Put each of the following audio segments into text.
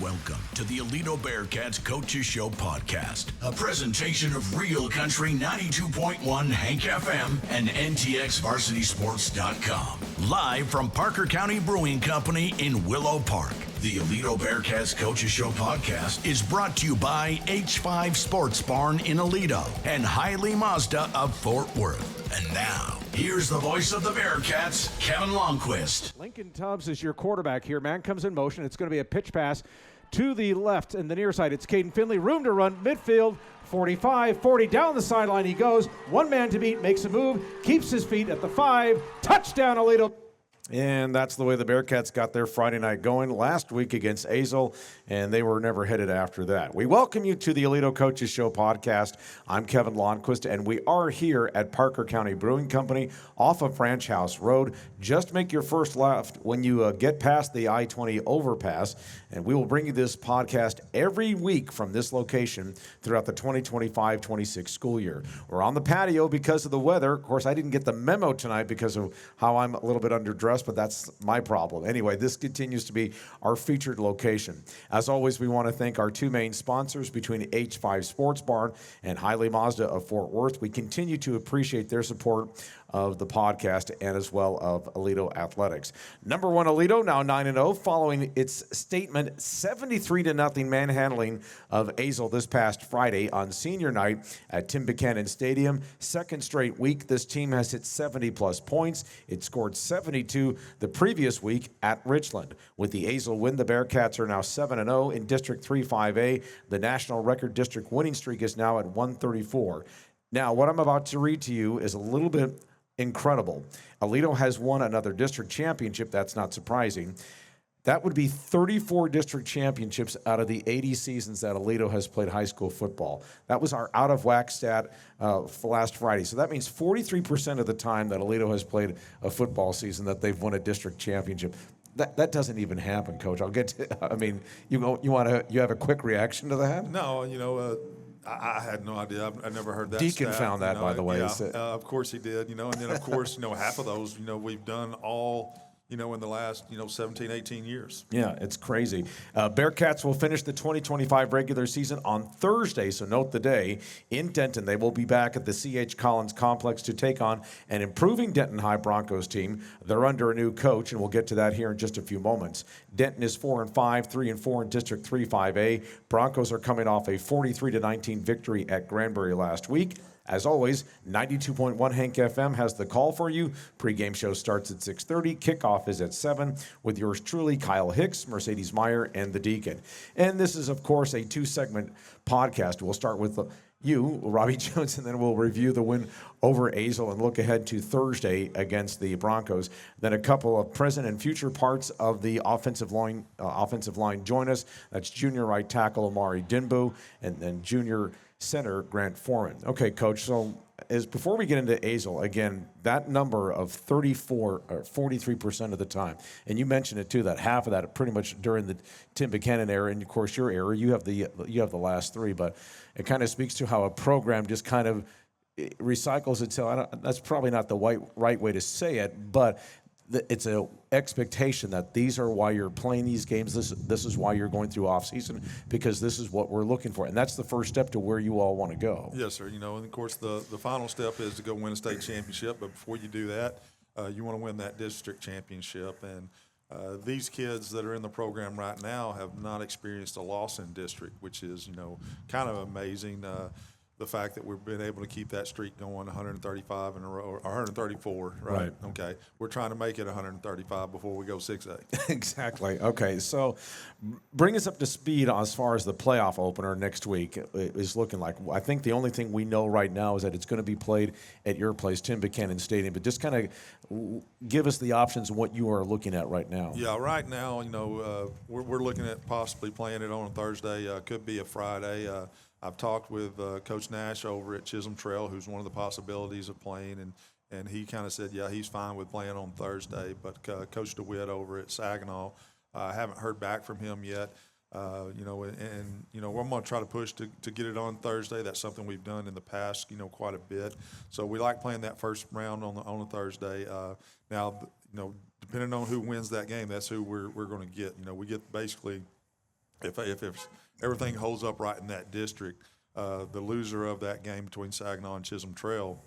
Welcome to the Aledo Bearcats Coaches Show Podcast, a presentation of Real Country 92.1 Hank FM and NTXVarsitySports.com. Live from Parker County Brewing Company in Willow Park. The Aledo Bearcats Coaches Show Podcast is brought to you by H5 Sports Barn in Aledo and Hiley Mazda of Fort Worth. And now, here's the voice of the Bearcats, Kevin Lonnquist. Lincoln Tubbs is your quarterback here. Man comes in motion. It's going to be a pitch pass to the left and the near side. It's Caden Finley. Room to run. Midfield. 45, 40. Down the sideline he goes. One man to beat. Makes a move. Keeps his feet at the 5. Touchdown, Aledo. And that's the way the Bearcats got their Friday night going last week against Azle, and they were never headed after that. We welcome you to the Aledo Coaches Show Podcast. I'm Kevin Lonnquist, and we are here at Parker County Brewing Company off of Ranch House Road. Just make your first left when you get past the I-20 overpass, and we will bring you this podcast every week from this location throughout the 2025-26 school year. We're on the patio because of the weather. Of course, I didn't get the memo tonight because of how I'm a little bit underdressed, but that's my problem. Anyway, this continues to be our featured location. As always, we want to thank our two main sponsors between H5 Sports Barn and Hiley Mazda of Fort Worth. We continue to appreciate their support of the podcast and as well of Aledo Athletics. Number one, Aledo, now 9-0, following its statement 73-0 manhandling of Azle this past Friday on senior night at Din-mbuh Stadium. Second straight week, this team has hit 70-plus points. It scored 72 the previous week at Richland. With the Azle win, the Bearcats are now 7-0 in District 3-5A. The national record district winning streak is now at 134. Now, what I'm about to read to you is a little bit incredible. Aledo has won another district championship. That's not surprising. That would be 34 district championships out of the 80 seasons that Aledo has played high school football. That was our out-of-whack stat last Friday. So that means 43% of the time that Aledo has played a football season that they've won a district championship. That doesn't even happen, Coach. I'll get to, I mean, you have a quick reaction to that? No, I had no idea. I never heard that. Deacon stat, found that, by the way. Yeah, of course he did. And then of course, half of those, we've done all, in the last, 17, 18 years. Yeah, it's crazy. Bearcats will finish the 2025 regular season on Thursday, so note the day, in Denton. They will be back at the C.H. Collins Complex to take on an improving Denton High Broncos team. They're under a new coach, and we'll get to that here in just a few moments. Denton is 4-5, 3-4 in District 3-5A. Broncos are coming off a 43-19 victory at Granbury last week. As always, 92.1 Hank FM has the call for you. Pre-game show starts at 6:30. Kickoff is at 7 with yours truly, Kyle Hicks, Mercedes Meyer, and the Deacon. And this is, of course, a two-segment podcast. We'll start with you, Robby Jones, and then we'll review the win over Azle and look ahead to Thursday against the Broncos. Then a couple of present and future parts of the offensive line join us. That's junior right tackle Omari Din-mbuh and then junior center Grant Forman. Okay, Coach, so before we get into Azle, again, that number of 34 or 43% of the time, and you mentioned it too, that half of that pretty much during the Din-mbuh era, and of course your era, you have the last three, but it kind of speaks to how a program just kind of recycles itself. That's probably not the right way to say it, but it's an expectation that these are why you're playing these games. This is why you're going through off season, because this is what we're looking for, and that's the first step to where you all want to go. Yes, sir. And of course the final step is to go win a state championship. But before you do that, you want to win that district championship. And these kids that are in the program right now have not experienced a loss in district, which is kind of amazing. The fact that we've been able to keep that streak going 135 in a row, or 134, right? Okay. We're trying to make it 135 before we go 6-8. Exactly. Okay, so bring us up to speed as far as the playoff opener next week is looking like. I think the only thing we know right now is that it's going to be played at your place, Din-mbuh Stadium, but just kind of give us the options of what you are looking at right now. Yeah, right now, we're looking at possibly playing it on a Thursday. Could be a Friday. I've talked with Coach Nash over at Chisholm Trail, who's one of the possibilities of playing, and he kind of said, yeah, he's fine with playing on Thursday. But Coach DeWitt over at Saginaw, I haven't heard back from him yet. We're going to try to push to get it on Thursday. That's something we've done in the past, quite a bit. So we like playing that first round on a Thursday. Now, depending on who wins that game, that's who we're going to get. We get basically if everything holds up right in that district, the loser of that game between Saginaw and Chisholm Trail,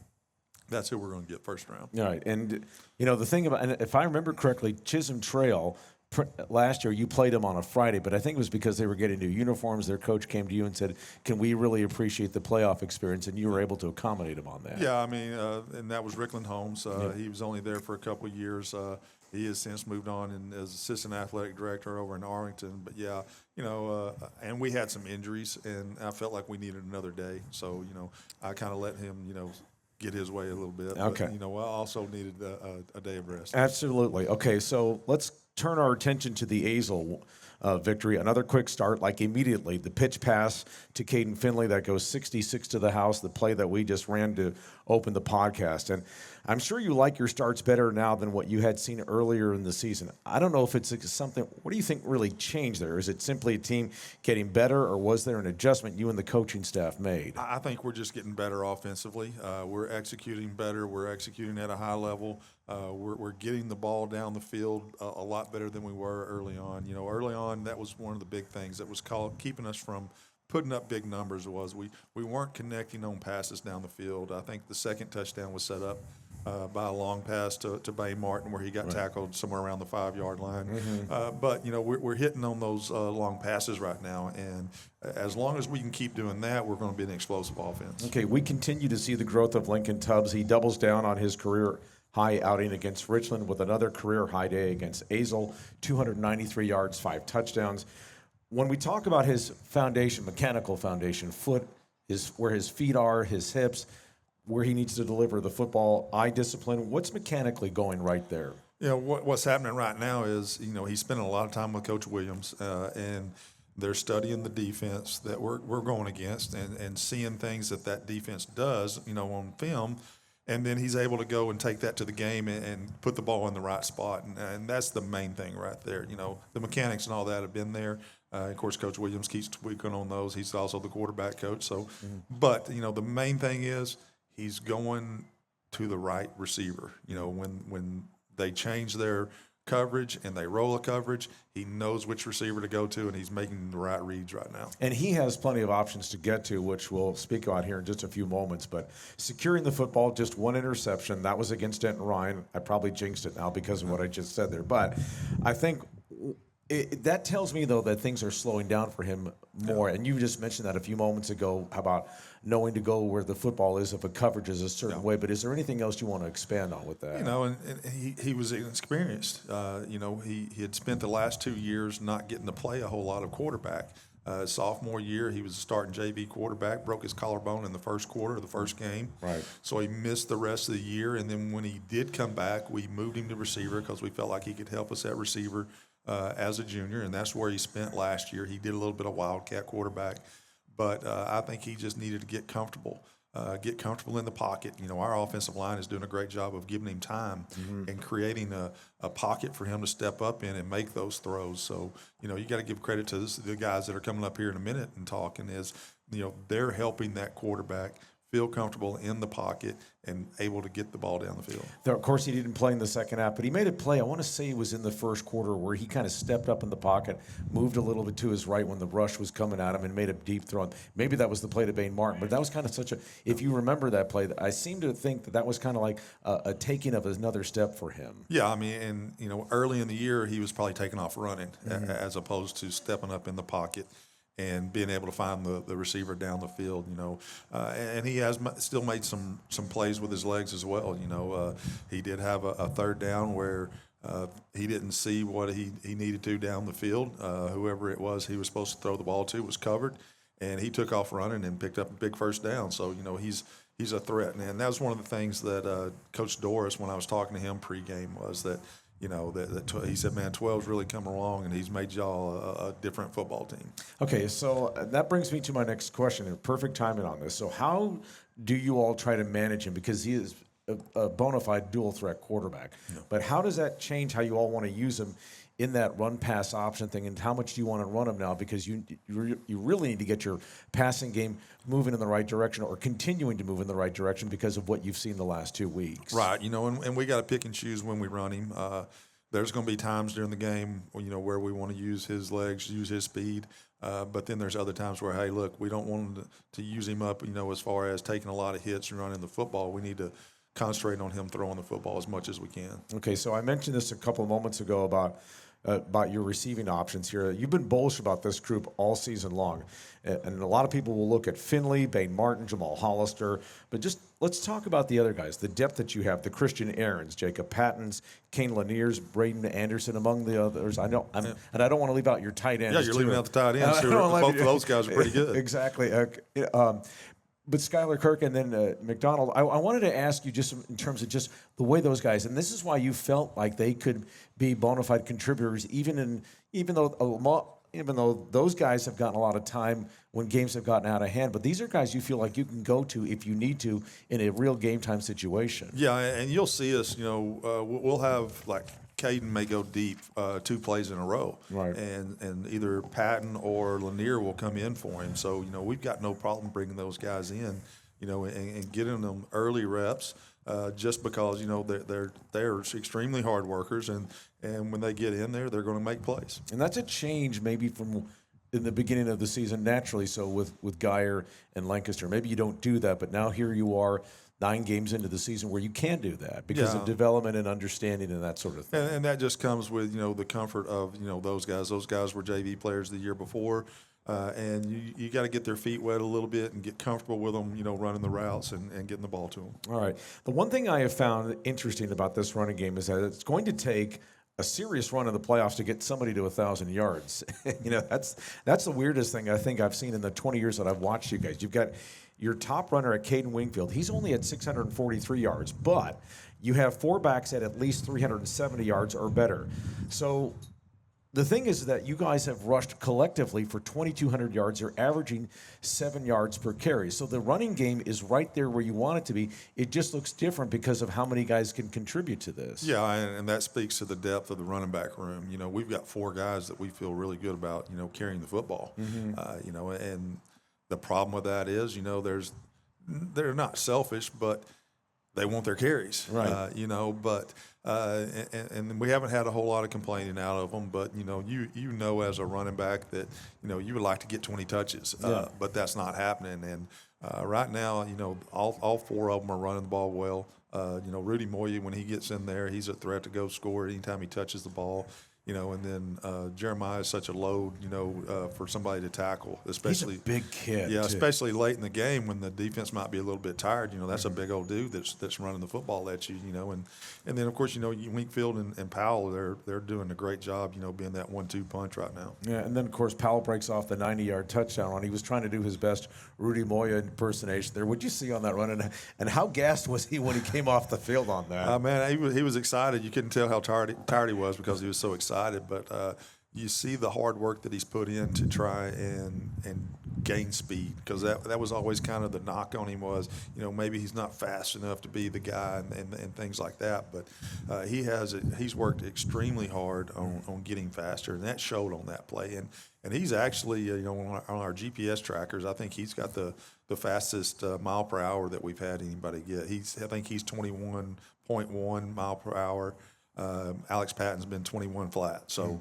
that's who we're going to get first round. All right, and the thing about, and if I remember correctly, Chisholm Trail. Last year, you played them on a Friday, but I think it was because they were getting new uniforms. Their coach came to you and said, "Can we really appreciate the playoff experience?" And you were able to accommodate him on that. Yeah, I mean, and that was Rickland Holmes. He was only there for a couple of years. He has since moved on and as assistant athletic director over in Arlington. But yeah, and we had some injuries, and I felt like we needed another day. So I kind of let him, get his way a little bit. Okay. But, I also needed a day of rest. Absolutely. Okay, so let's turn our attention to the Azle victory. Another quick start, like immediately. The pitch pass to Caden Finley that goes 66 to the house, the play that we just ran to open the podcast. And I'm sure you like your starts better now than what you had seen earlier in the season. I don't know if it's something, what do you think really changed there? Is it simply a team getting better, or was there an adjustment you and the coaching staff made? I think we're just getting better offensively. We're executing better. We're executing at a high level. We're getting the ball down the field a lot better than we were early on. Early on, that was one of the big things that was keeping us from putting up big numbers. Was we weren't connecting on passes down the field. I think the second touchdown was set up by a long pass to Bain Martin, where he got tackled somewhere around the 5-yard line. Mm-hmm. But we're hitting on those long passes right now, and as long as we can keep doing that, we're going to be an explosive offense. Okay, we continue to see the growth of Lincoln Tubbs. He doubles down on his career high outing against Richland with another career high day against Azle, 293 yards, 5 touchdowns. When we talk about his foundation, mechanical foundation, foot, where his feet are, his hips, where he needs to deliver the football, eye discipline, what's mechanically going right there? What's happening right now is, he's spending a lot of time with Coach Williams, and they're studying the defense that we're going against and seeing things that defense does, on film. And then he's able to go and take that to the game and put the ball in the right spot. And that's the main thing right there. The mechanics and all that have been there. Of course, Coach Williams keeps tweaking on those. He's also the quarterback coach. So, But, the main thing is he's going to the right receiver. When they change their coverage and they roll a coverage, he knows which receiver to go to, and he's making the right reads right now. And he has plenty of options to get to, which we'll speak about here in just a few moments. But securing the football, just one interception. That was against Denton Ryan. I probably jinxed it now because of what I just said there. But I think that tells me, though, that things are slowing down for him more. And you just mentioned that a few moments ago about knowing to go where the football is if a coverage is a certain way. But is there anything else you want to expand on with that? And he was inexperienced. He had spent the last 2 years not getting to play a whole lot of quarterback. Sophomore year, he was a starting JV quarterback, broke his collarbone in the first quarter of the first game. Right. So he missed the rest of the year. And then when he did come back, we moved him to receiver because we felt like he could help us at receiver as a junior, and that's where he spent last year. He did a little bit of wildcat quarterback, but I think he just needed to get comfortable in the pocket. Our offensive line is doing a great job of giving him time and creating a pocket for him to step up in and make those throws. So, you got to give credit to the guys that are coming up here in a minute and talking is, they're helping that quarterback feel comfortable in the pocket and able to get the ball down the field. Of course, he didn't play in the second half, but he made a play. I want to say it was in the first quarter where he kind of stepped up in the pocket, moved a little bit to his right when the rush was coming at him, and made a deep throw. Maybe that was the play to Bain Martin, but that was kind of such a – if you remember that play, I seem to think that was kind of like a taking of another step for him. Yeah, early in the year, he was probably taking off running as opposed to stepping up in the pocket and being able to find the receiver down the field, and he has still made some plays with his legs as well. He did have a third down where he didn't see what he needed to down the field. Whoever it was he was supposed to throw the ball to was covered, and he took off running and picked up a big first down. So, he's a threat. And that was one of the things that Coach Doris, when I was talking to him pregame, was that, he said, man, 12's really come along, and he's made y'all a different football team. Okay, so that brings me to my next question. Perfect timing on this. So how do you all try to manage him? Because he is a bona fide dual-threat quarterback. Yeah. But how does that change how you all want to use him in that run-pass option thing, and how much do you want to run him now? Because you really need to get your passing game moving in the right direction or continuing to move in the right direction because of what you've seen the last 2 weeks. Right, and we got to pick and choose when we run him. there's going to be times during the game, where we want to use his legs, use his speed. But then there's other times where, hey, look, we don't want him to use him up, as far as taking a lot of hits and running the football. We need to concentrate on him throwing the football as much as we can. Okay, so I mentioned this a couple of moments ago about your receiving options here. You've been bullish about this group all season long. And a lot of people will look at Finley, Bain Martin, Jamal Hollister. But just let's talk about the other guys, the depth that you have, the Christian Aarons, Jacob Pattons, Kane Laniers, Braden Anderson, among the others. And I don't want to leave out your tight ends. Yeah, you're leaving out the tight ends. Both of those guys are pretty good. Exactly. But Skylar Kirk and then McDonald, I wanted to ask you just in terms of just the way those guys, and this is why you felt like they could be bona fide contributors, even though those guys have gotten a lot of time when games have gotten out of hand. But these are guys you feel like you can go to if you need to in a real game time situation. Yeah, and you'll see us, we'll have like Caden may go deep 2 plays in a row. Right. And either Patton or Lanier will come in for him. So, we've got no problem bringing those guys in, and getting them early reps just because, they're extremely hard workers. And when they get in there, they're going to make plays. And that's a change maybe from in the beginning of the season naturally. So with Geyer and Lancaster, maybe you don't do that. But now here you are 9 games into the season where you can do that because of development and understanding and that sort of thing. And that just comes with, the comfort of, those guys. Those guys were JV players the year before. And you got to get their feet wet a little bit and get comfortable with them, running the routes and getting the ball to them. All right. The one thing I have found interesting about this running game is that it's going to take a serious run in the playoffs to get somebody to 1,000 yards. That's the weirdest thing I think I've seen in the 20 years that I've watched you guys. You've got your top runner at Caden Wingfield. He's only at 643 yards, but you have 4 backs at least 370 yards or better. So the thing is that you guys have rushed collectively for 2,200 yards. You're averaging 7 yards per carry. So the running game is right there where you want it to be. It just looks different because of how many guys can contribute to this. Yeah, and that speaks to the depth of the running back room. We've got 4 guys that we feel really good about, carrying the football. And the problem with that is, they're not selfish, but they want their carries. Right. And we haven't had a whole lot of complaining out of them, but you as a running back that you would like to get 20 touches, but that's not happening. And right now, all 4 of them are running the ball well. Rudy Moya, when he gets in there, he's a threat to go score anytime he touches the ball. And then Jeremiah is such a load, for somebody to tackle, especially. He's a big kid. Yeah, too. especially late in the game when the defense might be a little bit tired. That's a big old dude that's running the football at you. And then of course Wingfield and Powell, they're doing a great job. Being that 1-2 punch right now. Yeah, and then of course Powell breaks off the 90-yard touchdown run. He was trying to do his best Rudy Moya impersonation there. What'd you see on that run, and how gassed was he when he came off the field on that? Man, he was excited. You couldn't tell how tired he was because he was so excited. But you see the hard work that he's put in to try and gain speed, because that was always kind of the knock on him was, maybe he's not fast enough to be the guy and things like that. But he's worked extremely hard on getting faster, and that showed on that play. And he's actually, on our GPS trackers, I think he's got the fastest mile per hour that we've had anybody get. I think he's 21.1 mile per hour. Alex Patton's been 21 flat. So,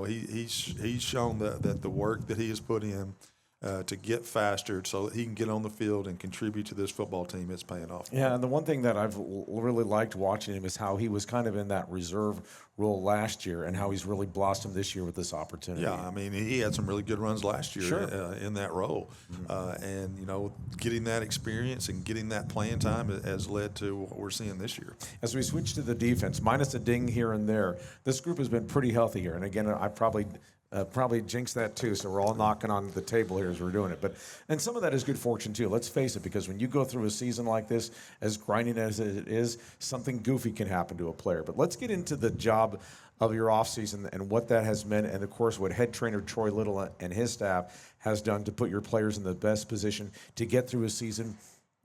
he's shown that the work that he has put in to get faster so that he can get on the field and contribute to this football team, it's paying off. Yeah, and the one thing that I've really liked watching him is how he was kind of in that reserve role last year and how he's really blossomed this year with this opportunity. Yeah, he had some really good runs last year. Sure. In that role. And, getting that experience and getting that playing time has led to what we're seeing this year. As we switch to the defense, minus a ding here and there, this group has been pretty healthy here. And again, I probably jinxed that too, so we're all knocking on the table here as we're doing it. And some of that is good fortune too, let's face it, because when you go through a season like this, as grinding as it is, something goofy can happen to a player. But let's get into the job of your offseason and what that has meant, and of course what head trainer Troy Little and his staff has done to put your players in the best position to get through a season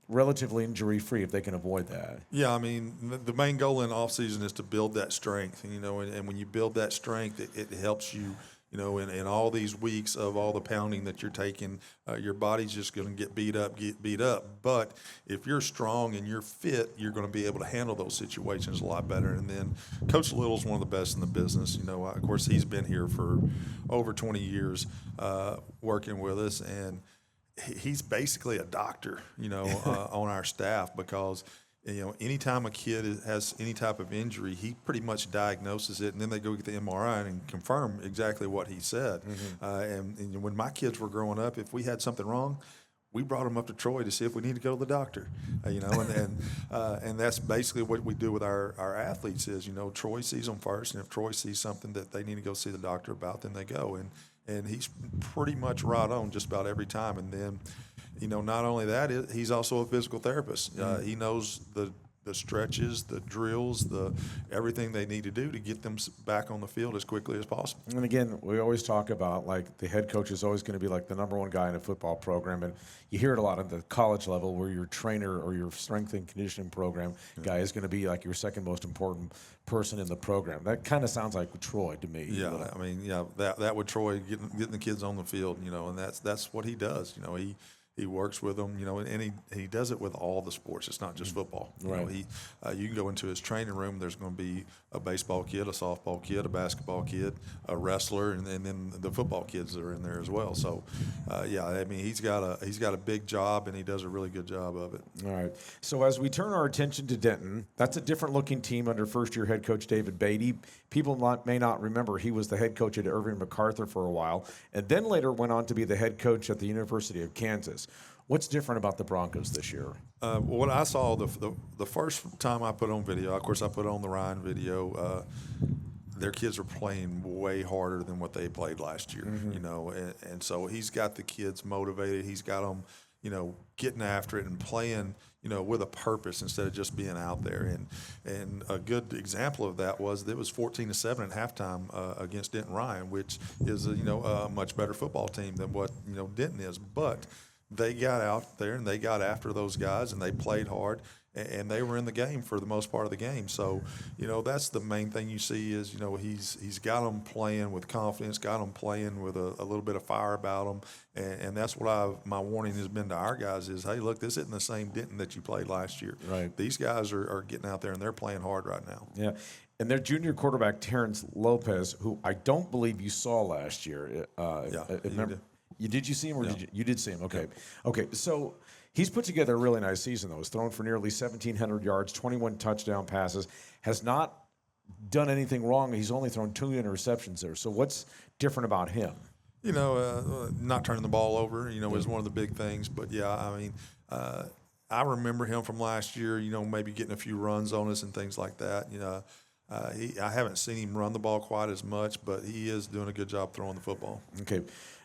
relatively injury-free if they can avoid that. Yeah, the main goal in offseason is to build that strength, and when you build that strength, it helps you in all these weeks of all the pounding that you're taking, your body's just going to get beat up. But if you're strong and you're fit, you're going to be able to handle those situations a lot better. And then Coach Little's one of the best in the business. Of course, he's been here for over 20 years working with us, and he's basically a doctor, on our staff, because anytime a kid has any type of injury, he pretty much diagnoses it, and then they go get the MRI and confirm exactly what he said. And when my kids were growing up, if we had something wrong, we brought them up to Troy to see if we need to go to the doctor. And that's basically what we do with our athletes is, Troy sees them first, and if Troy sees something that they need to go see the doctor about, then they go. And he's pretty much right on just about every time. And then, not only that, he's also a physical therapist. He knows the stretches, the drills, everything they need to do to get them back on the field as quickly as possible. And again, we always talk about, like, the head coach is always going to be like the number one guy in a football program, and you hear it a lot at the college level where your trainer or your strength and conditioning program guy is going to be like your second most important person in the program. That kind of sounds like Troy to me. Yeah, that would Troy getting the kids on the field, and that's what he does. He works with them, and he does it with all the sports. It's not just football. Right. You can go into his training room. There's going to be a baseball kid, a softball kid, a basketball kid, a wrestler, and then the football kids that are in there as well. So, he's got a big job, and he does a really good job of it. All right. So as we turn our attention to Denton, that's a different looking team under first-year head coach David Beatty. People may not remember he was the head coach at Irving MacArthur for a while, and then later went on to be the head coach at the University of Kansas. What's different about the Broncos this year? What I saw the first time I put on video, of course I put on the Ryan video, their kids are playing way harder than what they played last year, and so he's got the kids motivated. He's got them, getting after it and playing, with a purpose instead of just being out there. And a good example of that was it was 14-7 at halftime against Denton Ryan, which is a much better football team than what Denton is, but they got out there and they got after those guys and they played hard and they were in the game for the most part of the game. So, that's the main thing you see is, he's got them playing with confidence, got them playing with a little bit of fire about them. And that's what my warning has been to our guys is, hey, look, this isn't the same Denton that you played last year. Right. These guys are getting out there and they're playing hard right now. Yeah. And their junior quarterback, Terrence Lopez, who I don't believe you saw last year. Remember? Did you see him, or you did see him? Okay. Yeah. Okay. So he's put together a really nice season, though. He's thrown for nearly 1,700 yards, 21 touchdown passes, has not done anything wrong. He's only thrown 2 interceptions there. So what's different about him? Not turning the ball over, is one of the big things. But, I remember him from last year, maybe getting a few runs on us and things like that. I haven't seen him run the ball quite as much, but he is doing a good job throwing the football. Okay.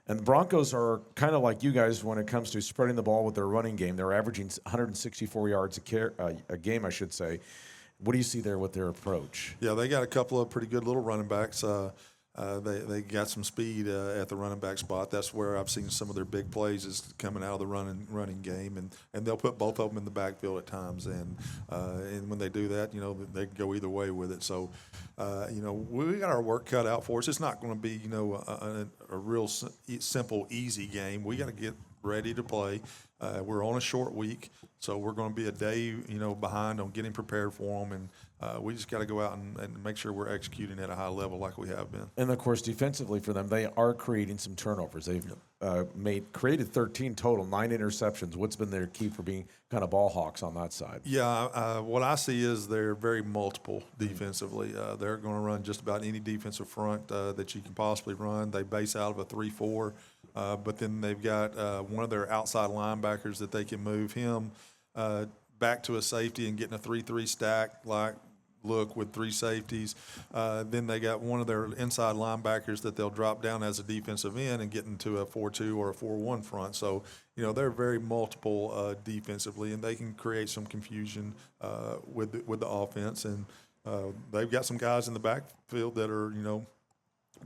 And the Broncos are kind of like you guys when it comes to spreading the ball with their running game. They're averaging 164 yards a game, I should say. What do you see there with their approach? Yeah, they got a couple of pretty good little running backs. They got some speed at the running back spot. That's where I've seen some of their big plays is coming out of the running game, and they'll put both of them in the backfield at times. And when they do that, they can go either way with it. So, we got our work cut out for us. It's not going to be a real simple, easy game. We got to get ready to play. We're on a short week, so we're going to be a day, behind on getting prepared for them, and we just got to go out and make sure we're executing at a high level like we have been. And of course, defensively for them, they are creating some turnovers. They've created 13 total, 9 interceptions. What's been their key for being kind of ball hawks on that side? Yeah, what I see is they're very multiple defensively. They're going to run just about any defensive front that you can possibly run. They base out of a 3-4. But then they've got one of their outside linebackers that they can move him back to a safety and getting a 3-3 stack look with 3 safeties. Then they got one of their inside linebackers that they'll drop down as a defensive end and get into a 4-2 or a 4-1 front. So, they're very multiple defensively, and they can create some confusion with the offense. And they've got some guys in the backfield that are,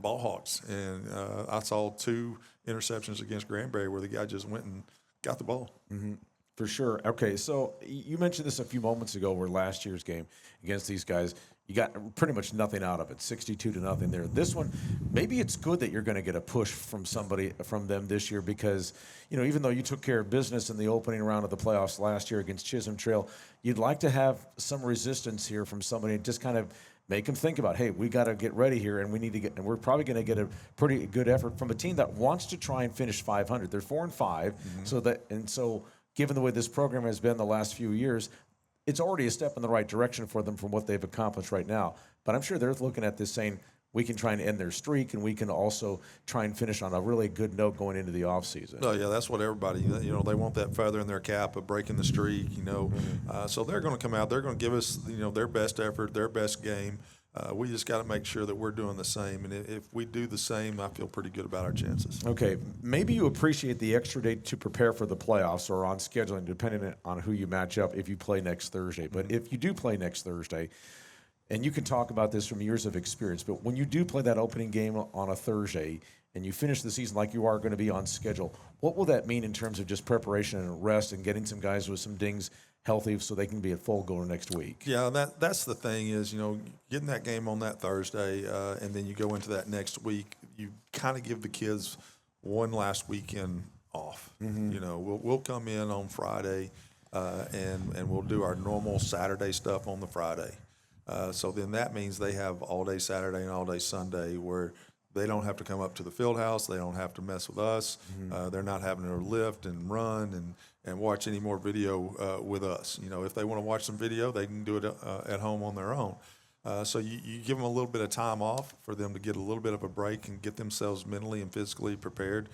ball hawks. And I saw 2 interceptions against Granbury where the guy just went and got the ball. Mm-hmm. For sure. Okay, so you mentioned this a few moments ago where last year's game against these guys, you got pretty much nothing out of it, 62-0 there. This one, maybe it's good that you're going to get a push from them this year because, even though you took care of business in the opening round of the playoffs last year against Chisholm Trail, you'd like to have some resistance here from somebody and just kind of make them think about, hey, we got to get ready here, and and we're probably going to get a pretty good effort from a team that wants to try and finish 500. They're 4-5, so given the way this program has been the last few years, it's already a step in the right direction for them from what they've accomplished right now. But I'm sure they're looking at this saying, we can try and end their streak, and we can also try and finish on a really good note going into the offseason. Oh, yeah, that's what everybody, they want that feather in their cap of breaking the streak, So they're going to come out. They're going to give us, their best effort, their best game. We just got to make sure that we're doing the same. And if we do the same, I feel pretty good about our chances. Okay, maybe you appreciate the extra day to prepare for the playoffs or on scheduling, depending on who you match up if you play next Thursday. But if you do play next Thursday, and you can talk about this from years of experience, but when you do play that opening game on a Thursday and you finish the season like you are going to be on schedule, what will that mean in terms of just preparation and rest and getting some guys with some dings healthy so they can be at full go next week? Yeah, that's the thing is, getting that game on that Thursday and then you go into that next week, you kind of give the kids one last weekend off. We'll come in on Friday and we'll do our normal Saturday stuff on the Friday. So then that means they have all day Saturday and all day Sunday where they don't have to come up to the field house. They don't have to mess with us. They're not having to lift and run and watch any more video with us. If they want to watch some video, they can do it at home on their own. So you give them a little bit of time off for them to get a little bit of a break and get themselves mentally and physically prepared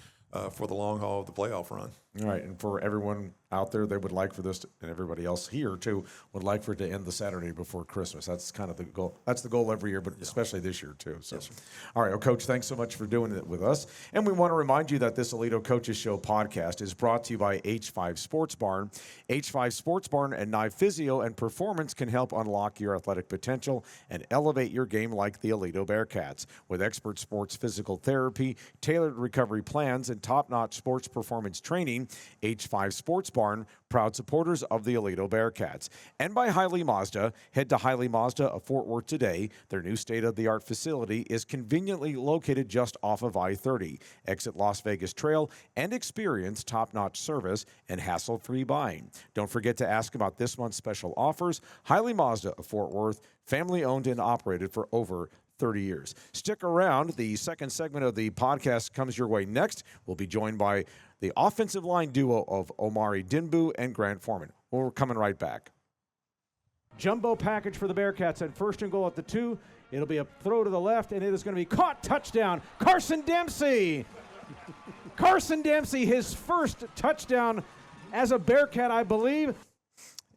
for the long haul of the playoff run. All right, and for everyone out there, they would like for this, and everybody else here too, would like for it to end the Saturday before Christmas. That's kind of the goal. That's the goal every year, but especially this year too. So, yes, all right, well, Coach, thanks so much for doing it with us. And we want to remind you that this Aledo Coaches Show podcast is brought to you by H5 Sports Barn. H5 Sports Barn and Nye Physio and Performance can help unlock your athletic potential and elevate your game like the Aledo Bearcats. With expert sports physical therapy, tailored recovery plans, and top-notch sports performance training, H5 Sports Barn, proud supporters of the Aledo Bearcats. And by Hiley Mazda. Head to Hiley Mazda of Fort Worth today. Their new state-of-the-art facility is conveniently located just off of I-30. Exit Las Vegas Trail and experience top-notch service and hassle-free buying. Don't forget to ask about this month's special offers. Hiley Mazda of Fort Worth, family-owned and operated for over 30 years. Stick around. The second segment of the podcast comes your way next. We'll be joined by the offensive line duo of Omari Din-mbuh and Grant Forman. We're coming right back. Jumbo package for the Bearcats, and first and goal at the 2. It'll be a throw to the left, and it is going to be caught. Touchdown, Carson Dempsey. Carson Dempsey, his first touchdown as a Bearcat, I believe.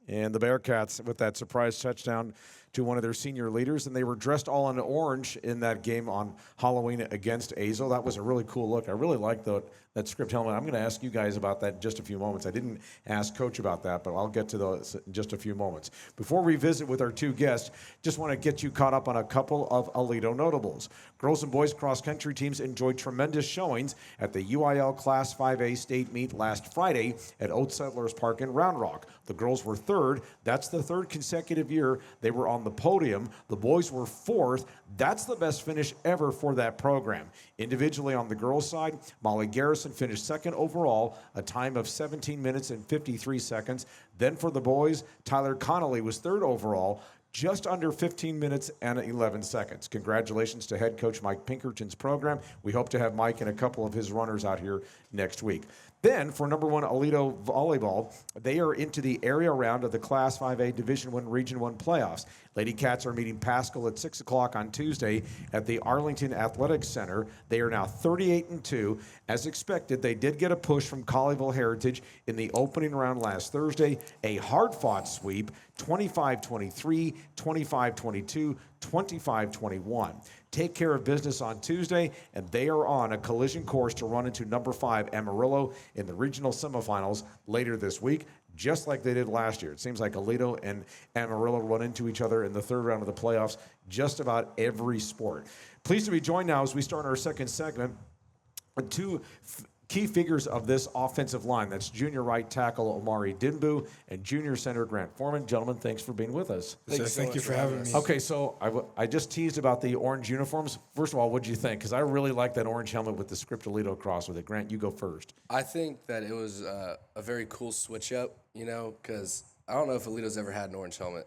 And the Bearcats with that surprise touchdown to one of their senior leaders, and they were dressed all in orange in that game on Halloween against Azle. That was a really cool look. I really liked that script helmet. I'm going to ask you guys about that in just a few moments. I didn't ask Coach about that, but I'll get to those in just a few moments. Before we visit with our two guests, just want to get you caught up on a couple of Aledo notables. Girls and boys cross-country teams enjoyed tremendous showings at the UIL Class 5A state meet last Friday at Old Settlers Park in Round Rock. The girls were third. That's the third consecutive year they were on the podium. The boys were fourth. That's the best finish ever for that program. Individually on the girls' side, Molly Garrison finished second overall, a time of 17 minutes and 53 seconds. Then for the boys, Tyler Connolly was third overall, just under 15 minutes and 11 seconds. Congratulations to head coach Mike Pinkerton's program. We hope to have Mike and a couple of his runners out here next week. Then, for number 1 Aledo Volleyball, they are into the area round of the Class 5A Division I Region I playoffs. Lady Cats are meeting Pascal at 6 o'clock on Tuesday at the Arlington Athletics Center. They are now 38-2. As expected, they did get a push from Colleyville Heritage in the opening round last Thursday. A hard-fought sweep, 25-23, 25-22, 25-21. Take care of business on Tuesday, and they are on a collision course to run into number 5 Amarillo in the regional semifinals later this week, just like they did last year. It seems like Aledo and Amarillo run into each other in the third round of the playoffs just about every sport. Pleased to be joined now as we start our second segment. Two key figures of this offensive line. That's junior right tackle Omari Din-mbuh and junior center Grant Forman. Gentlemen, thanks for being with us. Thank you for having me. Okay, so I just teased about the orange uniforms. First of all, what did you think? Because I really like that orange helmet with the script Aledo across with it. Grant, you go first. I think that it was a very cool switch up, because I don't know if Aledo's ever had an orange helmet.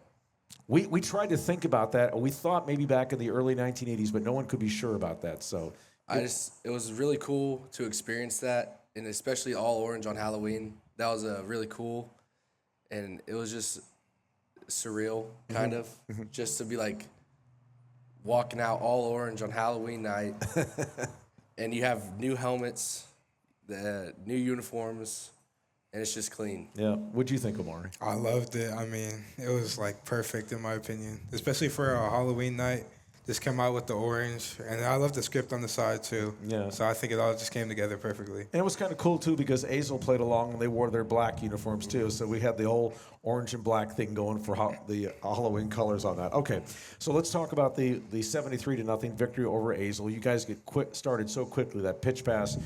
We tried to think about that. We thought maybe back in the early 1980s, but no one could be sure about that. So it was really cool to experience that, and especially all orange on Halloween. That was really cool, and it was just surreal, kind of, just to be like walking out all orange on Halloween night, and you have new helmets, the new uniforms, and it's just clean. Yeah. What'd you think, Omari? I loved it. I mean, it was like perfect in my opinion, especially for a Halloween night. Just come out with the orange, and I love the script on the side too. Yeah. So I think it all just came together perfectly. And it was kind of cool too because Azle played along and they wore their black uniforms too. So we had the whole orange and black thing going for the Halloween colors on that. Okay, so let's talk about the 73-0 victory over Azle. You guys get started so quickly. That pitch pass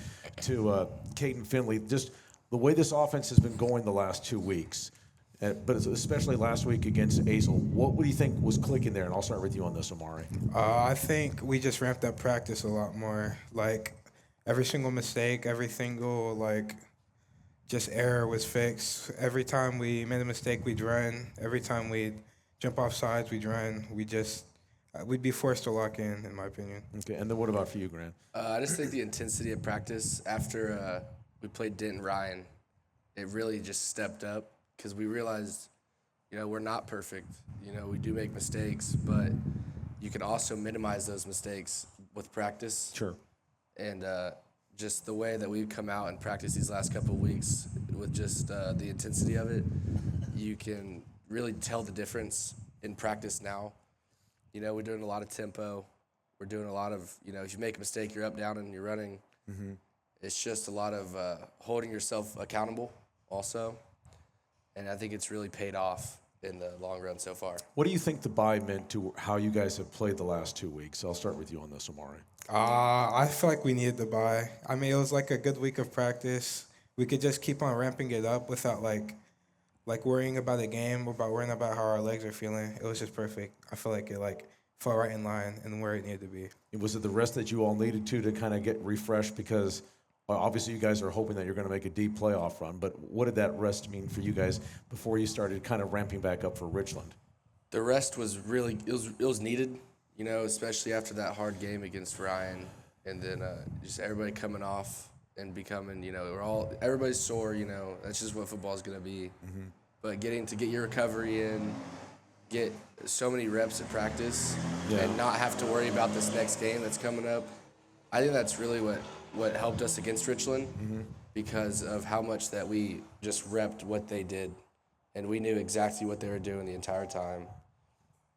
to Caden Finley. Just the way this offense has been going the last 2 weeks. But especially last week against Azle, what do you think was clicking there? And I'll start with you on this, Omari. I think we just ramped up practice a lot more. Like, every single mistake, every single, just error was fixed. Every time we made a mistake, we'd run. Every time we'd jump off sides, we'd run. We'd be forced to lock in my opinion. Okay, and then what about for you, Grant? I just think the intensity of practice after we played Denton Ryan, it really just stepped up. Because we realized, we're not perfect. We do make mistakes, but you can also minimize those mistakes with practice. Sure. And just the way that we've come out and practiced these last couple of weeks with just the intensity of it, you can really tell the difference in practice now. We're doing a lot of tempo. We're doing a lot of, if you make a mistake, you're up, down, and you're running. Mm-hmm. It's just a lot of holding yourself accountable also. And I think it's really paid off in the long run so far. What do you think the bye meant to how you guys have played the last 2 weeks? I'll start with you on this, Omari. I feel like we needed the bye. I mean, it was like a good week of practice. We could just keep on ramping it up without like worrying about a game, worrying about how our legs are feeling. It was just perfect. I feel like it fell right in line and where it needed to be. Was it the rest that you all needed to kind of get refreshed? Because obviously you guys are hoping that you're going to make a deep playoff run, but what did that rest mean for you guys before you started kind of ramping back up for Richland? The rest was really, it was needed, especially after that hard game against Ryan, and then just everybody coming off and becoming, everybody's sore, that's just what football is going to be. Mm-hmm. But getting to get your recovery in, get so many reps at practice, and not have to worry about this next game that's coming up, I think that's really what helped us against Richland, because of how much that we just repped what they did, and we knew exactly what they were doing the entire time,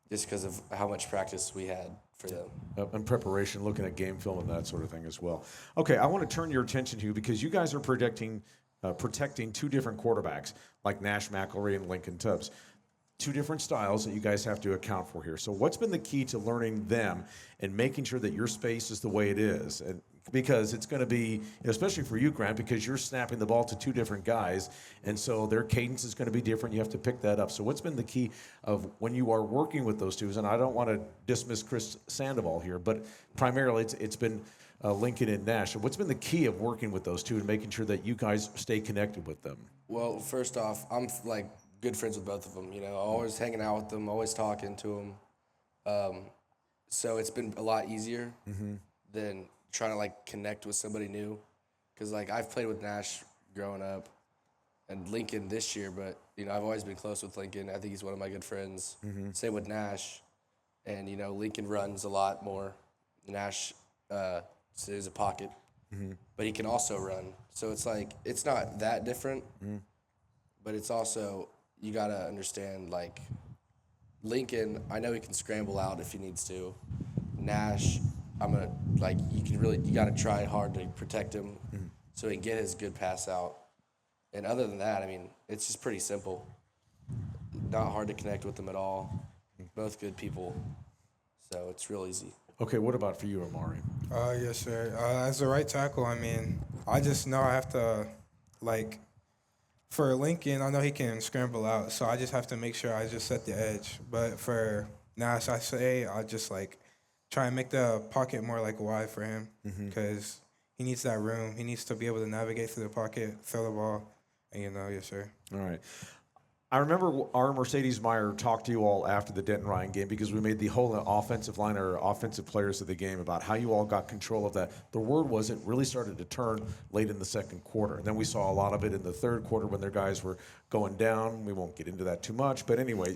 just because of how much practice we had for them. And preparation, looking at game film and that sort of thing as well. Okay, I want to turn your attention to you because you guys are protecting two different quarterbacks, like Nash McElroy and Lincoln Tubbs. Two different styles that you guys have to account for here. So what's been the key to learning them and making sure that your space is the way it is? And because it's going to be, especially for you, Grant, because you're snapping the ball to two different guys, and so their cadence is going to be different. You have to pick that up. So what's been the key of when you are working with those two? And I don't want to dismiss Chris Sandoval here, but primarily it's been Lincoln and Nash. So what's been the key of working with those two and making sure that you guys stay connected with them? Well, first off, I'm good friends with both of them, always hanging out with them, always talking to them. So it's been a lot easier than trying to connect with somebody new. Because I've played with Nash growing up and Lincoln this year, but I've always been close with Lincoln. I think he's one of my good friends. Same with Nash. And Lincoln runs a lot more. Nash is a pocket, but he can also run. So it's not that different, but it's also, you got to understand, Lincoln, I know he can scramble out if he needs to. Nash, you got to try hard to protect him so he can get his good pass out. And other than that, it's just pretty simple. Not hard to connect with them at all. Both good people. So it's real easy. Okay, what about for you, Omari? Yes, sir. As a right tackle, I just know I have to, like, for Lincoln, I know he can scramble out, so I just have to make sure I just set the edge. But for Nash, I say I just, like, try and make the pocket more, like, wide for him because he needs that room. He needs to be able to navigate through the pocket, throw the ball, and, yes, sir. All right. I remember our Mercedes Meyer talked to you all after the Denton Ryan game because we made the whole offensive line or offensive players of the game about how you all got control of that. The word was it really started to turn late in the second quarter. And then we saw a lot of it in the third quarter when their guys were going down. We won't get into that too much. But anyway,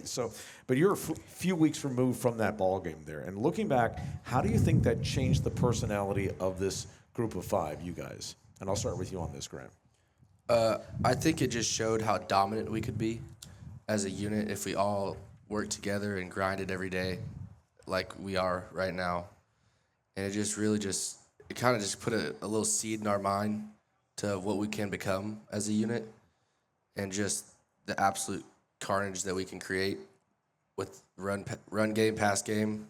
but you're a few weeks removed from that ball game there. And looking back, how do you think that changed the personality of this group of five, you guys? And I'll start with you on this, Grant. I think it just showed how dominant we could be as a unit if we all worked together and grinded every day like we are right now. And it just really it kind of just put a little seed in our mind to what we can become as a unit and just the absolute carnage that we can create with run game, pass game,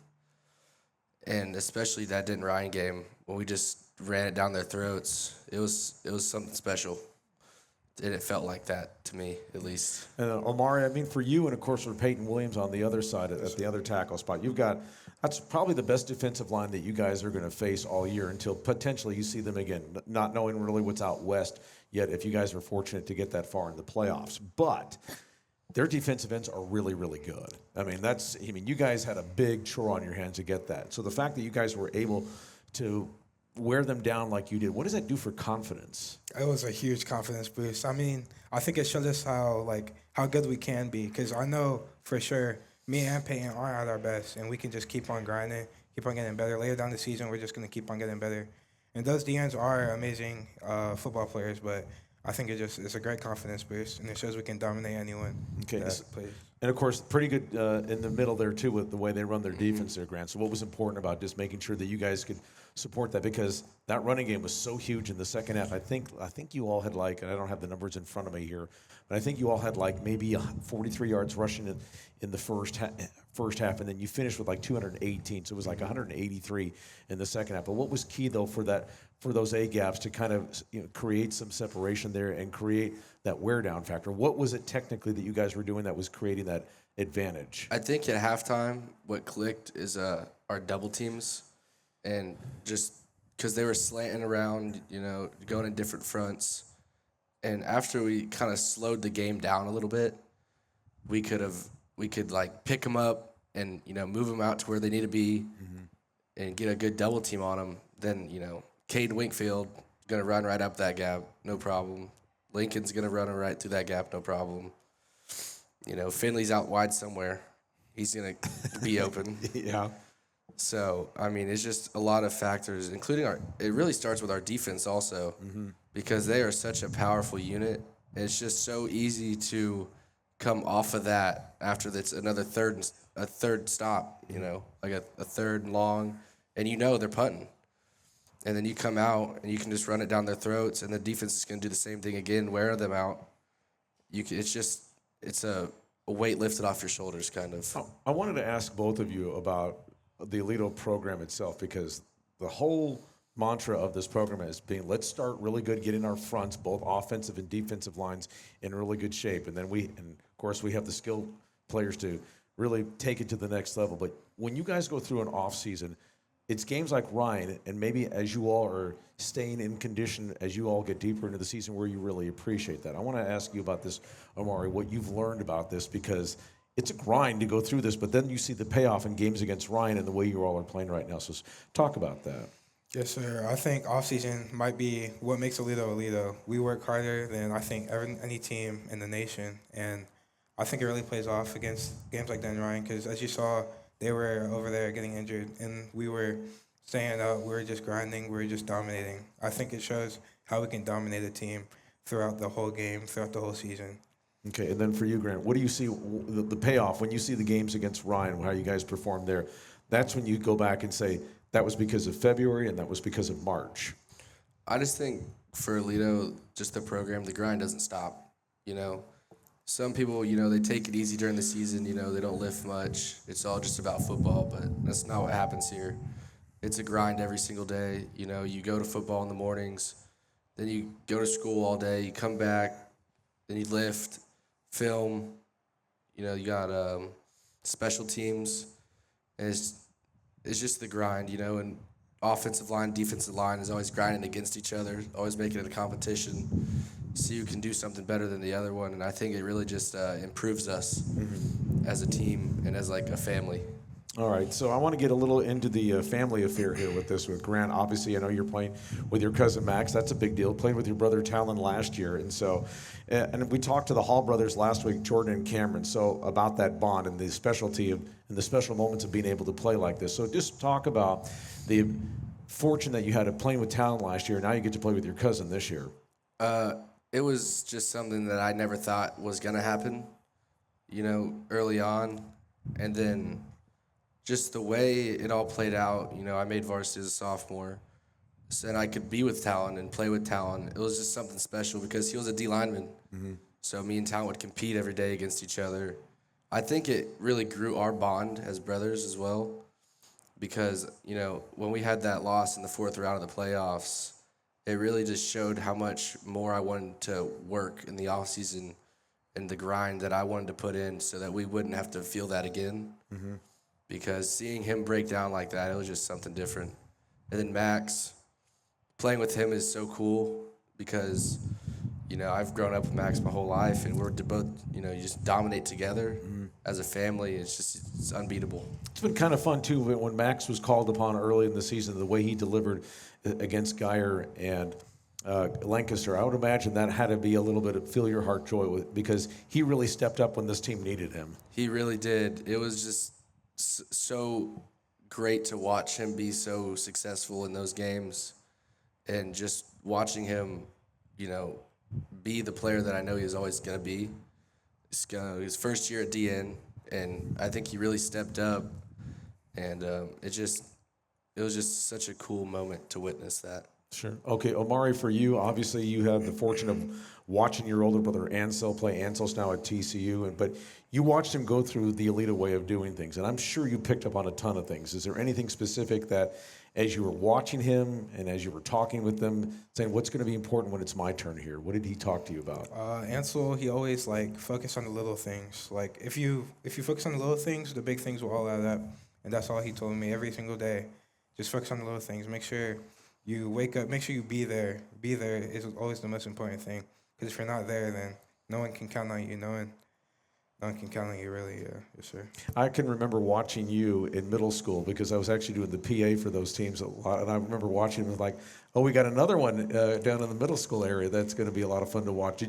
and especially that Denton Ryan game when we just ran it down their throats. It was something special. And it felt like that to me, at least. And Omari, I mean, for you and, of course, for Peyton Williams on the other side, at the other tackle spot, that's probably the best defensive line that you guys are going to face all year until potentially you see them again, not knowing really what's out west yet if you guys are fortunate to get that far in the playoffs. But their defensive ends are really, really good. I mean, you guys had a big chore on your hands to get that. So the fact that you guys were able to wear them down like you did, what does that do for confidence? It was a huge confidence boost. I mean, I think it showed us how good we can be because I know for sure me and Peyton are at our best and we can just keep on grinding, keep on getting better. Later down the season, we're just going to keep on getting better. And those DNs are amazing football players, but I think it's a great confidence boost, and it shows we can dominate anyone that plays. And, of course, pretty good in the middle there, too, with the way they run their defense there, Grant. So what was important about just making sure that you guys could support that? Because that running game was so huge in the second half. I think you all had and I don't have the numbers in front of me here, but I think you all had maybe 43 yards rushing in the first half, and then you finished with 218. So it was 183 in the second half. But what was key, though, for those A-gaps to kind of create some separation there and create that wear-down factor? What was it technically that you guys were doing that was creating that advantage? I think at halftime what clicked is our double teams, and just because they were slanting around, going in different fronts. And after we kind of slowed the game down a little bit, we could pick them up and, move them out to where they need to be and get a good double team on them. Then, Caden Winkfield going to run right up that gap, no problem. Lincoln's going to run right through that gap, no problem. Finley's out wide somewhere. He's going to be open. Yeah. So, I mean, it's just a lot of factors, including it really starts with our defense also because they are such a powerful unit. It's just so easy to come off of that after that's another third stop, like a third and long, and they're punting. And then you come out and you can just run it down their throats, and the defense is going to do the same thing again, wear them out. It's a weight lifted off your shoulders, kind of. I wanted to ask both of you about the Aledo program itself, because the whole mantra of this program is being, let's start really good, getting our fronts, both offensive and defensive lines, in really good shape. And then of course, we have the skilled players to really take it to the next level. But when you guys go through an off season, it's games like Ryan, and maybe as you all are staying in condition, as you all get deeper into the season, where you really appreciate that. I want to ask you about this, Omari, what you've learned about this, because it's a grind to go through this, but then you see the payoff in games against Ryan and the way you all are playing right now. So talk about that. Yes, sir. I think offseason might be what makes Aledo. We work harder than I think any team in the nation, and I think it really plays off against games like Denton Ryan because, as you saw, they were over there getting injured, and we were staying up. We were just grinding. We were just dominating. I think it shows how we can dominate a team throughout the whole game, throughout the whole season. Okay, and then for you, Grant, what do you see the payoff when you see the games against Ryan, how you guys performed there? That's when you go back and say, that was because of February and that was because of March. I just think for Aledo, just the program, the grind doesn't stop, Some people, they take it easy during the season, they don't lift much. It's all just about football, but that's not what happens here. It's a grind every single day. You go to football in the mornings, then you go to school all day, you come back, then you lift, film. You know, you got special teams. And it's just the grind, you know, and offensive line, defensive line is always grinding against each other, always making it a competition. See who can do something better than the other one, and I think it really just improves us as a team and as like a family. All right, so I want to get a little into the family affair here with Grant. Obviously, I know you're playing with your cousin Max. That's a big deal. Played with your brother Talon last year, and so, and we talked to the Hall brothers last week, Jordan and Cameron, so about that bond and the specialty of and the special moments of being able to play like this. So just talk about the fortune that you had of playing with Talon last year. Now you get to play with your cousin this year. It was just something that I never thought was gonna happen, you know, early on, and then just the way it all played out, you know, I made varsity as a sophomore, and I could be with Talon and play with Talon. It was just something special because he was a D lineman. So me and Talon would compete every day against each other. I think it really grew our bond as brothers as well because, you know, when we had that loss in the 4th round of the playoffs, it really just showed how much more I wanted to work in the offseason and the grind that I wanted to put in so that we wouldn't have to feel that again. Because seeing him break down like that, it was just something different. And then Max, playing with him is so cool because, you know, I've grown up with Max my whole life, and we're both, you know, you just dominate together as a family. It's unbeatable. It's been kind of fun, too, when Max was called upon early in the season, the way he delivered against Geyer and Lancaster. I would imagine that had to be a little bit of fill your heart joy with, because he really stepped up when this team needed him. He really did. It was just so great to watch him be so successful in those games and just watching him, you know, be the player that I know he's always going to be. His first year at DN, and I think he really stepped up, and it was just such a cool moment to witness that. Sure. Okay, Omari, for you, obviously you had the fortune of watching your older brother Ansel play. Ansel's now at TCU, but you watched him go through the Aledo way of doing things, and I'm sure you picked up on a ton of things. Is there anything specific that, as you were watching him and as you were talking with them, saying, what's going to be important when it's my turn here? What did he talk to you about? Ansel, he always focus on the little things. Like if you focus on the little things, the big things will all add up. And that's all he told me every single day. Just focus on the little things. Make sure you wake up. Make sure you be there. Be there is always the most important thing. Because if you're not there, then no one can count on you. No one can count on you, really. Yes, sir. I can remember watching you in middle school because I was actually doing the PA for those teams a lot, and I remember watching them like, oh, we got another one down in the middle school area that's going to be a lot of fun to watch.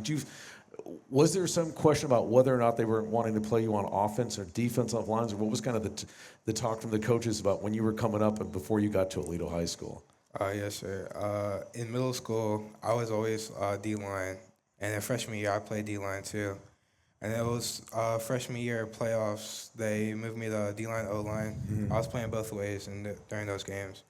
Was there some question about whether or not they were wanting to play you on offense or defensive lines, or what was kind of the talk from the coaches about when you were coming up and before you got to Aledo High School? Yes, sir. In middle school, I was always D-line, and in freshman year, I played D-line too. And it was freshman year playoffs, they moved me to D-line, O-line. I was playing both ways during those games.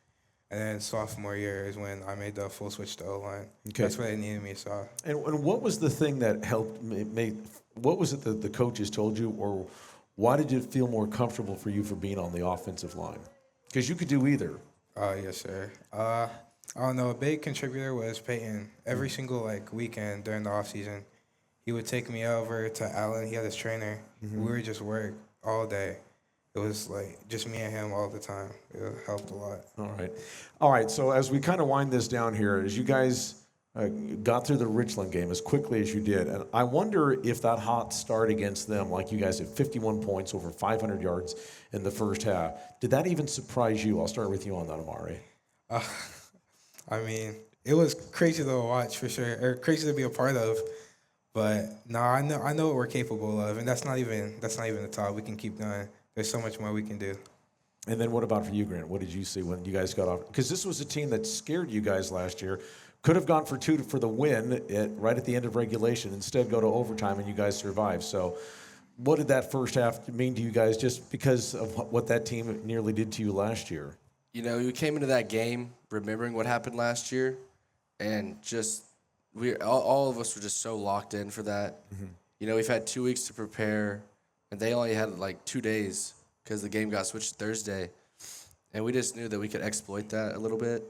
And then sophomore year is when I made the full switch to O-line. Okay. That's what they needed me, so. And what was the thing that helped what was it that the coaches told you, or why did it feel more comfortable for you for being on the offensive line? Because you could do either. Yes, sir. I don't know, a big contributor was Peyton. Every single weekend during the off season, he would take me over to Allen. He had his trainer. We would just work all day. It was just me and him all the time. It helped a lot. All right. So as we kind of wind this down here, as you guys got through the Richland game as quickly as you did, and I wonder if that hot start against them, like you guys had 51 points, over 500 yards in the first half, did that even surprise you? I'll start with you on that, Omari. I mean, it was crazy to watch for sure, or crazy to be a part of. But no, I know what we're capable of, and that's not even the top. We can keep going. There's so much more we can do. And then what about for you, Grant? What did you see when you guys got off? Because this was a team that scared you guys last year. Could have gone for 2 for the win right at the end of regulation. Instead, go to overtime, and you guys survived. So what did that first half mean to you guys just because of what that team nearly did to you last year? You know, we came into that game remembering what happened last year, and just all of us were just so locked in for that. You know, we've had 2 weeks to prepare, and they only had 2 days because the game got switched Thursday. And we just knew that we could exploit that a little bit,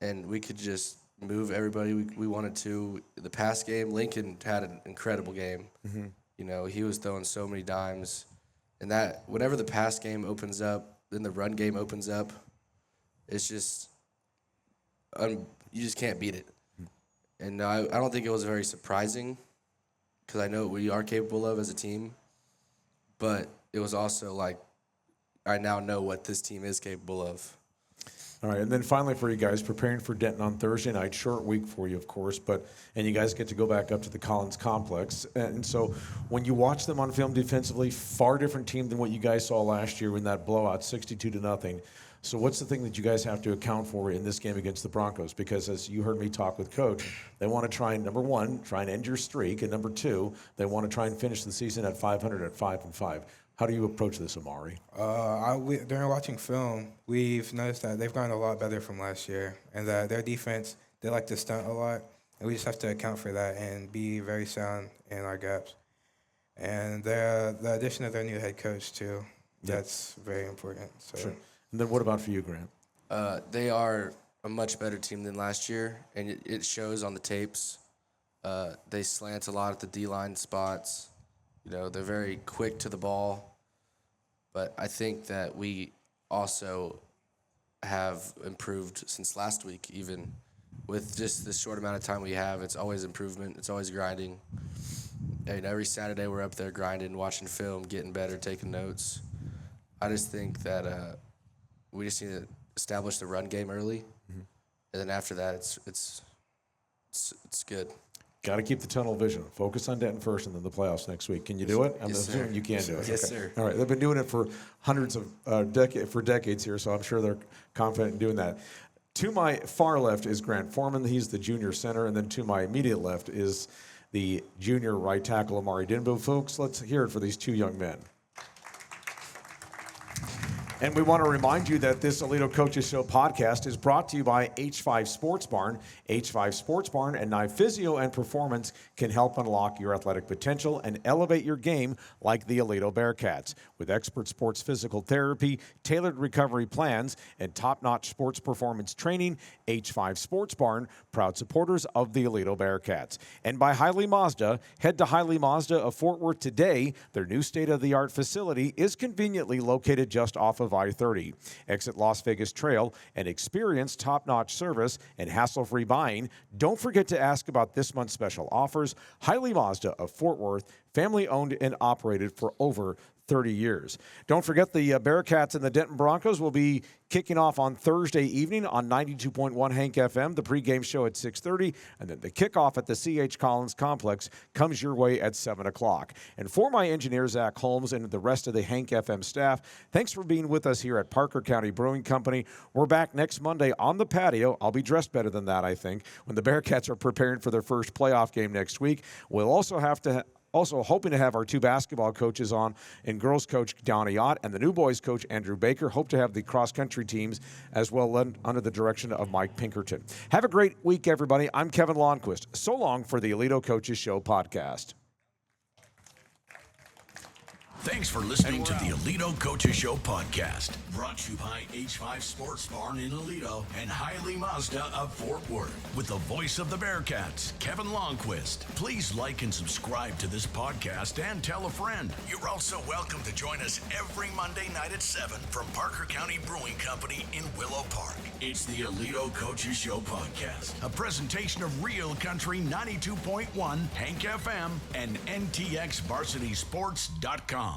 and we could just move everybody we wanted to. The pass game, Lincoln had an incredible game. You know, he was throwing so many dimes. And that whenever the pass game opens up, then the run game opens up, it's just you just can't beat it. And I don't think it was very surprising because I know what we are capable of as a team. But it was also like I now know what this team is capable of. All right, and then finally for you guys, preparing for Denton on Thursday night, short week for you, of course, and you guys get to go back up to the Collins Complex. And so when you watch them on film defensively, far different team than what you guys saw last year in that blowout, 62-0. So what's the thing that you guys have to account for in this game against the Broncos? Because as you heard me talk with Coach, they want to try and, number one, try and end your streak, and number two, they want to try and finish the season at 500 at 5-5. How do you approach this, Omari? During watching film, we've noticed that they've gotten a lot better from last year, and that their defense, they like to stunt a lot, and we just have to account for that and be very sound in our gaps. And the addition of their new head coach, too, that's very important. So. Sure. And then what about for you, Grant? They are a much better team than last year, and it shows on the tapes. They slant a lot at the D-line spots. You know, they're very quick to the ball. But I think that we also have improved since last week, even with just this short amount of time we have. It's always improvement. It's always grinding. And every Saturday we're up there grinding, watching film, getting better, taking notes. I just think that we just need to establish the run game early, and then after that, it's good. Got to keep the tunnel vision. Focus on Denton first, and then the playoffs next week. Can you do it? I'm assuming you can do it. Yes, sir. All right. They've been doing it for hundreds of decades here, so I'm sure they're confident in doing that. To my far left is Grant Forman. He's the junior center, and then to my immediate left is the junior right tackle, Omari Din-mbuh. Folks, let's hear it for these two young men. And we want to remind you that this Aledo Coaches Show podcast is brought to you by H5 Sports Barn. H5 Sports Barn and Knife Physio and Performance can help unlock your athletic potential and elevate your game like the Aledo Bearcats. With expert sports physical therapy, tailored recovery plans, and top-notch sports performance training, H5 Sports Barn, proud supporters of the Aledo Bearcats. And by Hiley Mazda. Head to Hiley Mazda of Fort Worth today. Their new state-of-the-art facility is conveniently located just off of I-30. Exit Las Vegas Trail and experience top-notch service and hassle-free buying. Don't forget to ask about this month's special offers. Hiley Mazda of Fort Worth, family-owned and operated for over 30 years. Don't forget the Bearcats and the Denton Broncos will be kicking off on Thursday evening on 92.1 Hank FM, the pregame show at 6:30, and then the kickoff at the C.H. Collins Complex comes your way at 7 o'clock. And for my engineer, Zach Holmes, and the rest of the Hank FM staff, thanks for being with us here at Parker County Brewing Company. We're back next Monday on the patio. I'll be dressed better than that, I think, when the Bearcats are preparing for their first playoff game next week. We'll also hoping to have our two basketball coaches on, and girls coach Donnie Ott and the new boys coach Andrew Baker. Hope to have the cross-country teams as well led under the direction of Mike Pinkerton. Have a great week, everybody. I'm Kevin Lonnquist. So long for the Aledo Coaches Show podcast. Thanks for listening to the Aledo Coaches Show podcast, brought to you by H5 Sports Barn in Aledo and Hiley Mazda of Fort Worth. With the voice of the Bearcats, Kevin Lonnquist. Please like and subscribe to this podcast and tell a friend. You're also welcome to join us every Monday night at 7 from Parker County Brewing Company in Willow Park. It's the Aledo Coaches Show podcast, a presentation of Real Country 92.1 Hank FM and NTXVarsitySports.com.